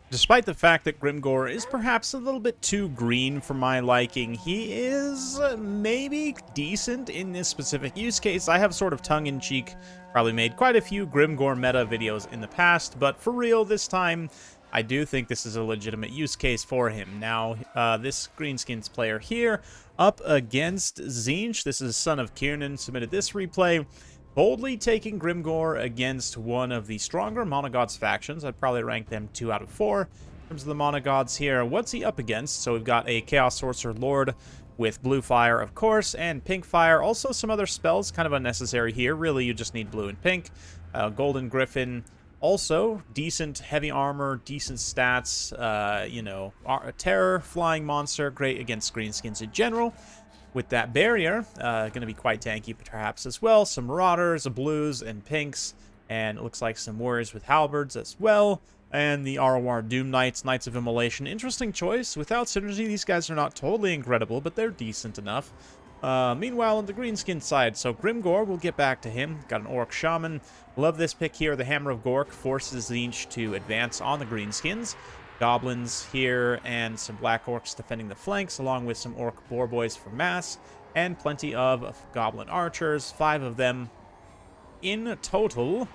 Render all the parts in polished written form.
Despite the fact that Grimgor is perhaps a little bit too green for my liking, he is maybe decent in this specific use case. I have sort of tongue-in-cheek probably made quite a few Grimgor meta videos in the past, but for real this time, I do think this is a legitimate use case for him. Now, this Greenskins player here up against Tzeentch, this is Son of Kiernan, submitted this replay. Boldly taking Grimgor against one of the stronger Monogods factions. I'd probably rank them 2 out of 4 in terms of the Monogods here. What's he up against? So we've got a Chaos Sorcerer Lord with blue fire, of course, and pink fire. Also some other spells, kind of unnecessary here. Really, you just need blue and pink. Golden Griffin, also decent heavy armor, decent stats. A terror, flying monster, great against Greenskins in general. With that barrier, going to be quite tanky perhaps as well. Some Marauders, Blues, and Pinks. And it looks like some Warriors with Halberds as well. And the ROR Doom Knights, Knights of Immolation. Interesting choice. Without synergy, these guys are not totally incredible, but they're decent enough. Meanwhile, on the Greenskin side, so Grimgor, we'll get back to him. Got an Orc Shaman. Love this pick here. The Hammer of Gork forces Tzeentch to advance on the Greenskins. Goblins here, and some Black Orcs defending the flanks, along with some Orc Boar Boys for mass, and plenty of Goblin Archers, 5 of them in total.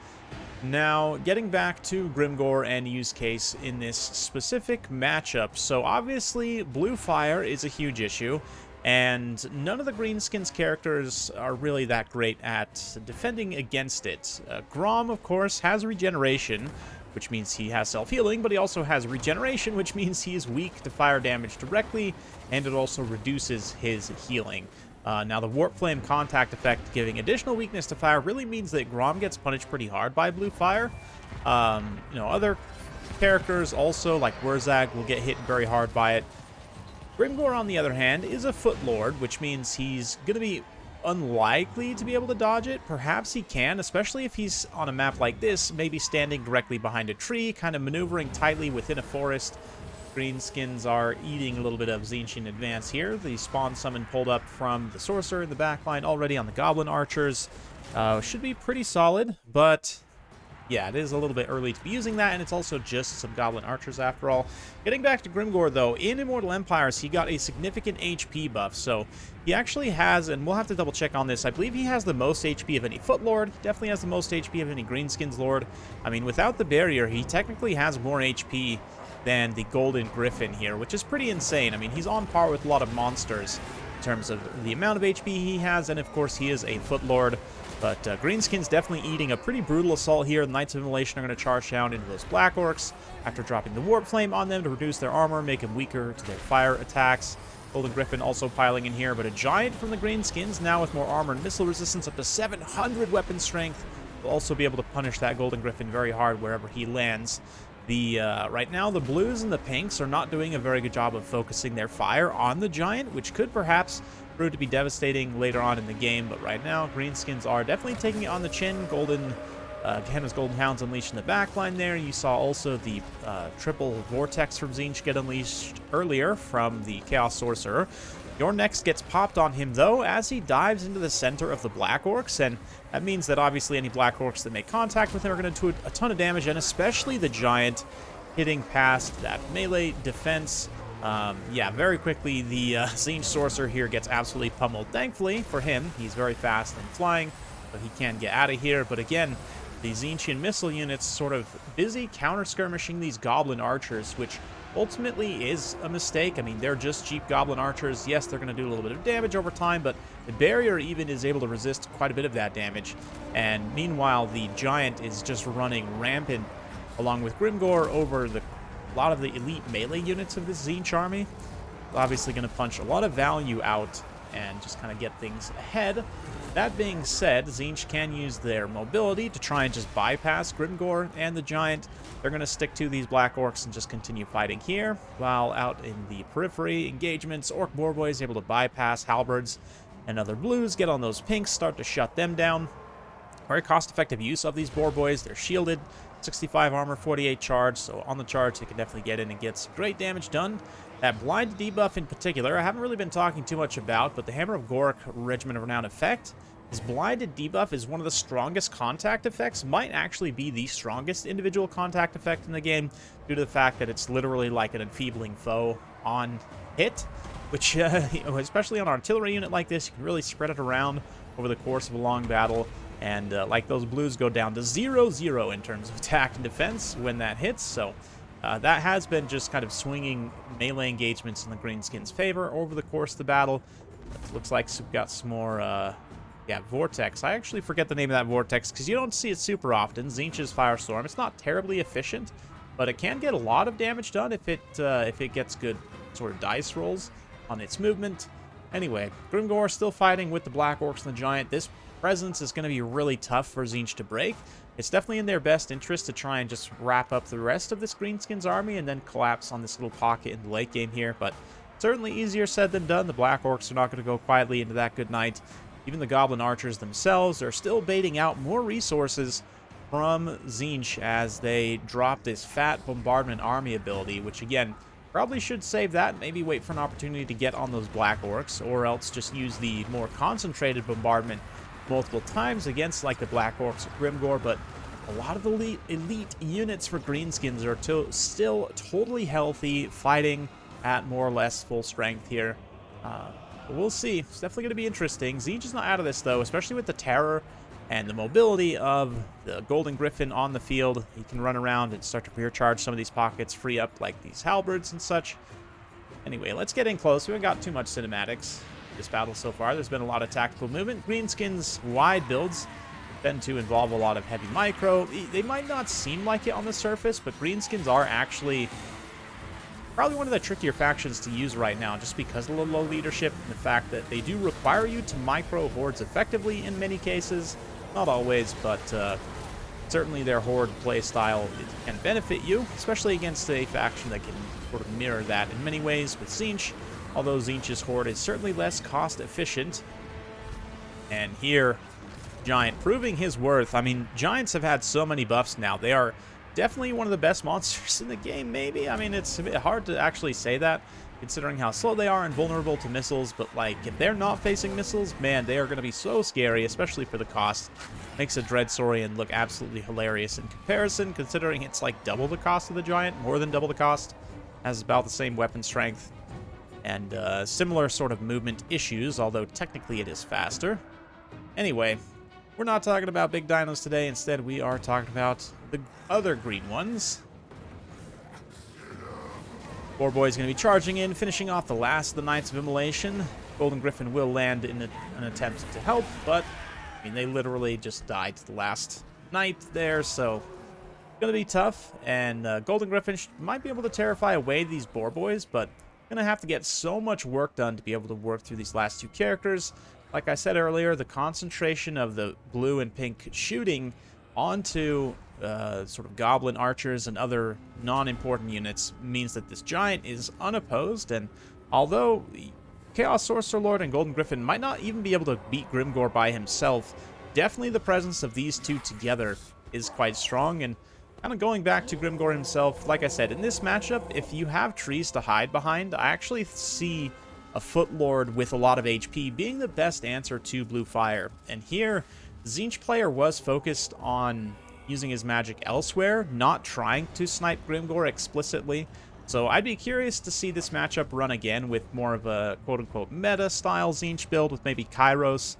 Now, getting back to Grimgor and use case in this specific matchup. So, obviously, blue fire is a huge issue, and none of the Greenskins characters are really that great at defending against it. Grom, of course, has regeneration, which means he has self-healing, but he also has regeneration, which means he is weak to fire damage directly, and it also reduces his healing. Now, the Warp Flame contact effect giving additional weakness to fire really means that Grom gets punished pretty hard by blue fire. Other characters also, like Wurzag, will get hit very hard by it. Grimgor, on the other hand, is a Foot Lord, which means he's going to be unlikely to be able to dodge it. Perhaps he can, especially if he's on a map like this, maybe standing directly behind a tree, kind of maneuvering tightly within a forest. Greenskins are eating a little bit of Tzeentch in advance here. The spawn summon pulled up from the Sorcerer in the backline already on the Goblin Archers. Should be pretty solid, but yeah, it is a little bit early to be using that, and it's also just some Goblin Archers after all. Getting back to Grimgor, though, in Immortal Empires, he got a significant HP buff, so he actually has, and we'll have to double check on this, I believe he has the most HP of any Foot Lord. He definitely has the most HP of any Greenskins Lord. I mean, without the barrier, he technically has more HP than the Golden Griffin here, which is pretty insane. I mean, he's on par with a lot of monsters in terms of the amount of HP he has, and of course, he is a Foot Lord. But Greenskins definitely eating a pretty brutal assault here. The Knights of Immolation are going to charge down into those Black Orcs after dropping the Warp Flame on them to reduce their armor, make them weaker to their fire attacks. Golden Griffin also piling in here, but a Giant from the Greenskins, now with more armor and missile resistance, up to 700 weapon strength, will also be able to punish that Golden Griffin very hard wherever he lands. Right now, the Blues and the Pinks are not doing a very good job of focusing their fire on the Giant, which could perhaps prove to be devastating later on in the game. But right now, Greenskins are definitely taking it on the chin. Gehenna's Golden Hounds unleashed in the backline there. You saw also the triple Vortex from Tzeentch get unleashed earlier from the Chaos Sorcerer. Your next gets popped on him, though, as he dives into the center of the Black Orcs, and that means that obviously any Black Orcs that make contact with him are going to do a ton of damage, and especially the Giant hitting past that melee defense. Very quickly, the Tzeentch Sorcerer here gets absolutely pummeled. Thankfully for him, he's very fast and flying, but he can get out of here. But again, the Tzeentchian missile units sort of busy counter-skirmishing these Goblin Archers, which ultimately is a mistake. I mean, they're just cheap Goblin Archers. Yes, they're going to do a little bit of damage over time, but the barrier even is able to resist quite a bit of that damage. And meanwhile, the Giant is just running rampant along with Grimgor over a lot of the elite melee units of this Tzeentch army. Obviously going to punch a lot of value out and just kind of get things ahead. That being said, Tzeentch can use their mobility to try and just bypass Grimgor and the Giant. They're going to stick to these Black Orcs and just continue fighting here, while out in the periphery engagements, Orc Boar Boys able to bypass Halberds and other Blues, get on those Pinks, start to shut them down. Very cost-effective use of these Boar Boys. They're shielded, 65 armor, 48 charge, so on the charge they can definitely get in and get some great damage done. That blind debuff in particular, I haven't really been talking too much about, but the Hammer of Gork Regiment of Renown effect His blinded debuff is one of the strongest contact effects, might actually be the strongest individual contact effect in the game, due to the fact that it's literally like an enfeebling foe on hit, which, especially on an artillery unit like this, you can really spread it around over the course of a long battle, and like those blues go down to 0-0 in terms of attack and defense when that hits, so that has been just kind of swinging melee engagements in the Greenskins' favor over the course of the battle. It looks like we've got some more, yeah, Vortex. I actually forget the name of that Vortex because you don't see it super often. Tzeentch's Firestorm. It's not terribly efficient, but it can get a lot of damage done if it gets good sort of dice rolls on its movement. Anyway, Grimgor still fighting with the Black Orcs and the Giant. This presence is going to be really tough for Tzeentch to break. It's definitely in their best interest to try and just wrap up the rest of this Greenskins army and then collapse on this little pocket in the late game here, but certainly easier said than done. The Black Orcs are not going to go quietly into that good night. Even the Goblin Archers themselves are still baiting out more resources from Tzeentch as they drop this fat bombardment army ability, which again, probably should save that, maybe wait for an opportunity to get on those Black Orcs, or else just use the more concentrated bombardment multiple times against like the Black Orcs or Grimgor, but a lot of the elite units for Greenskins are still totally healthy, fighting at more or less full strength here. We'll see. It's definitely going to be interesting. Tzeentch is not out of this, though, especially with the terror and the mobility of the Golden Griffin on the field. He can run around and start to rear charge some of these pockets, free up like these halberds and such. Anyway, let's get in close. We haven't got too much cinematics this battle so far. There's been a lot of tactical movement. Greenskins' wide builds tend to involve a lot of heavy micro. They might not seem like it on the surface, but Greenskins are actually probably one of the trickier factions to use right now, just because of the low leadership and the fact that they do require you to micro hordes effectively in many cases. Not always, but certainly their horde play style can benefit you, especially against a faction that can sort of mirror that in many ways with Tzeentch, although Tzeentch's horde is certainly less cost efficient. And here, Giant proving his worth. I mean, Giants have had so many buffs now. They are definitely one of the best monsters in the game, maybe. I mean, it's a bit hard to actually say that, considering how slow they are and vulnerable to missiles, but, like, if they're not facing missiles, man, they are going to be so scary, especially for the cost. Makes a Dreadsaurian look absolutely hilarious in comparison, considering it's, like, double the cost of the Giant, more than double the cost, has about the same weapon strength, and similar sort of movement issues, although technically it is faster. Anyway, we're not talking about big dinos today. Instead, we are talking about the other green ones. Boarboy's going to be charging in, finishing off the last of the Knights of Immolation. Golden Griffin will land in an attempt to help, but, I mean, they literally just died to the last knight there, so it's going to be tough. And Golden Griffin might be able to terrify away these Boarboys, but going to have to get so much work done to be able to work through these last two characters. Like I said earlier, the concentration of the blue and pink shooting onto sort of goblin archers and other non-important units means that this Giant is unopposed, and although Chaos Sorcerer Lord and Golden Griffin might not even be able to beat Grimgor by himself, definitely the presence of these two together is quite strong. And kind of going back to Grimgor himself, like I said, in this matchup, if you have trees to hide behind, I actually see a Foot Lord with a lot of HP being the best answer to Blue Fire. And here, Tzeentch player was focused on using his magic elsewhere, not trying to snipe Grimgor explicitly. So I'd be curious to see this matchup run again with more of a quote-unquote meta-style Tzeentch build with maybe Kairos,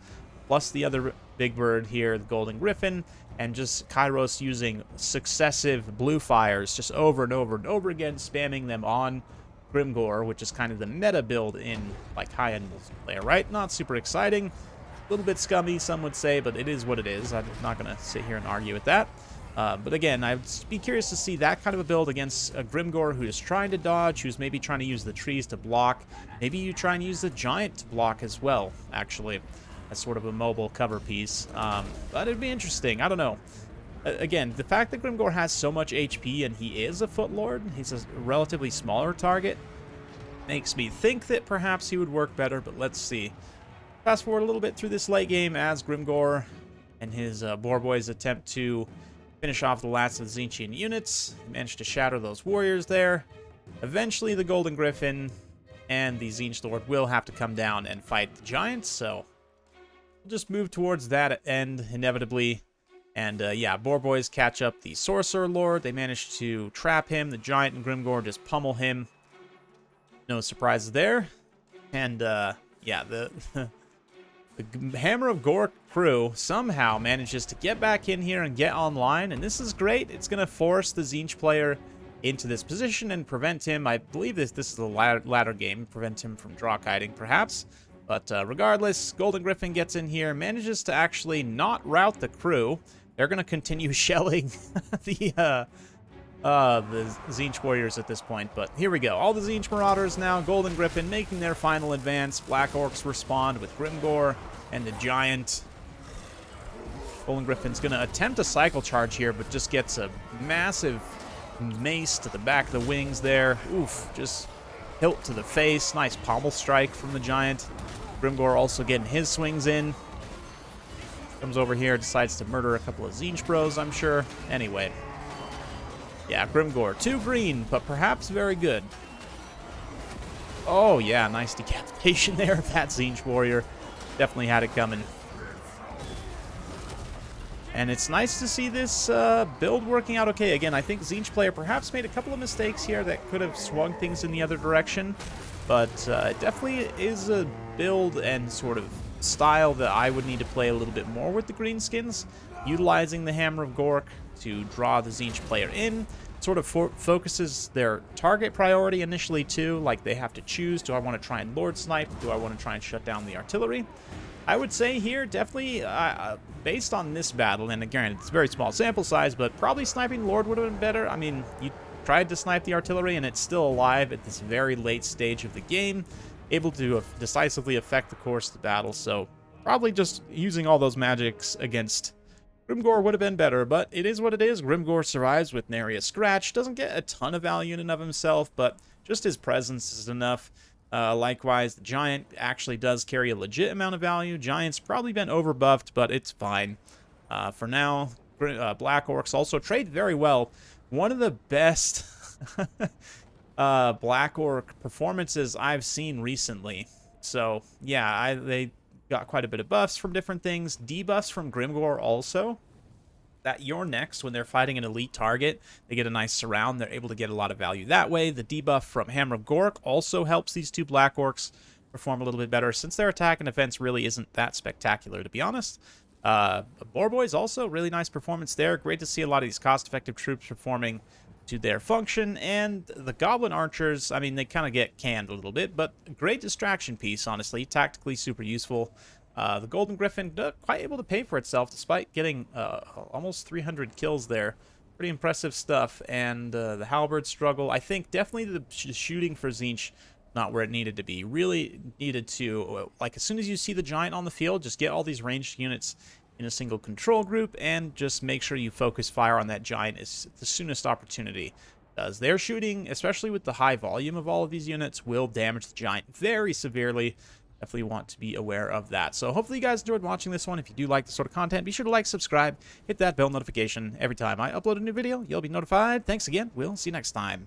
plus the other big bird here, the Golden Griffin, and just Kairos using successive Blue Fires just over and over and over again, spamming them on Grimgor, which is kind of the meta build in like high-end multiplayer, right? Not super exciting, a little bit scummy, some would say, but it is what it is. I'm not going to sit here and argue with that. But again, I'd be curious to see that kind of a build against a Grimgor who is trying to dodge, who's maybe trying to use the trees to block. Maybe you try and use the Giant to block as well, actually, as sort of a mobile cover piece. But it'd be interesting. I don't know. Again, the fact that Grimgor has so much HP and he is a Foot Lord, he's a relatively smaller target, makes me think that perhaps he would work better, but let's see. Fast forward a little bit through this late game as Grimgor and his Boarboys attempt to finish off the last of the Tzeentchian units. He managed to shatter those warriors there. Eventually, the Golden Griffin and the Tzeentch Lord will have to come down and fight the Giants, so we'll just move towards that end inevitably. And yeah, Boar Boys catch up the Sorcerer Lord. They manage to trap him. The Giant and Grimgor just pummel him. No surprises there. And yeah, the Hammer of Gork crew somehow manages to get back in here and get online. And this is great. It's going to force the Tzeentch player into this position and prevent him. I believe this is the ladder game. Prevent him from draw kiting, perhaps. But regardless, Golden Griffin gets in here, manages to actually not rout the crew. They're going to continue shelling the Tzeentch warriors at this point. But here we go. All the Tzeentch marauders now. Golden Griffin making their final advance. Black Orcs respond with Grimgor and the Giant. Golden Griffin's going to attempt a cycle charge here, but just gets a massive mace to the back of the wings there. Oof, just hilt to the face. Nice pommel strike from the Giant. Grimgor also getting his swings in. Comes over here, decides to murder a couple of Tzeentch bros, I'm sure. Anyway. Yeah, Grimgor. 2 green, but perhaps very good. Oh, yeah, nice decapitation there of that Tzeentch warrior. Definitely had it coming. And it's nice to see this build working out okay. Again, I think Tzeentch player perhaps made a couple of mistakes here that could have swung things in the other direction. But it definitely is a build and sort of style that I would need to play a little bit more with the Greenskins. Utilizing the Hammer of Gork to draw the Tzeentch player in. Sort of focuses their target priority initially too. Like they have to choose, do I want to try and Lord Snipe? Do I want to try and shut down the artillery? I would say here, definitely, based on this battle, and again, it's a very small sample size, but probably sniping Lord would have been better. I mean, you tried to snipe the artillery, and it's still alive at this very late stage of the game, able to decisively affect the course of the battle, so probably just using all those magics against Grimgor would have been better, but it is what it is. Grimgor survives with nary a scratch, doesn't get a ton of value in and of himself, but just his presence is enough. Likewise, the Giant actually does carry a legit amount of value. Giant's probably been overbuffed, but it's fine. For now, Black Orcs also trade very well. One of the best Black Orc performances I've seen recently. So, yeah, they got quite a bit of buffs from different things. Debuffs from Grimgor also. That you're next when they're fighting an elite target, they get a nice surround. They're able to get a lot of value that way. The debuff from Hammer of Gork also helps these 2 Black Orcs perform a little bit better, since their attack and defense really isn't that spectacular, to be honest. Boar Boys also, really nice performance there. Great to see a lot of these cost-effective troops performing to their function. And the Goblin Archers, I mean, they kind of get canned a little bit, but a great distraction piece, honestly. Tactically super useful. The Golden Griffin quite able to pay for itself despite getting almost 300 kills there. Pretty impressive stuff. And the Halberd struggle, I think definitely the shooting for Tzeentch not where it needed to be. Really needed to, like as soon as you see the Giant on the field, just get all these ranged units in a single control group and just make sure you focus fire on that Giant as the soonest opportunity. As their shooting, especially with the high volume of all of these units, will damage the Giant very severely. Definitely want to be aware of that. So hopefully you guys enjoyed watching this one. If you do like this sort of content, be sure to like, subscribe, hit that bell notification. Every time I upload a new video, you'll be notified. Thanks again. We'll see you next time.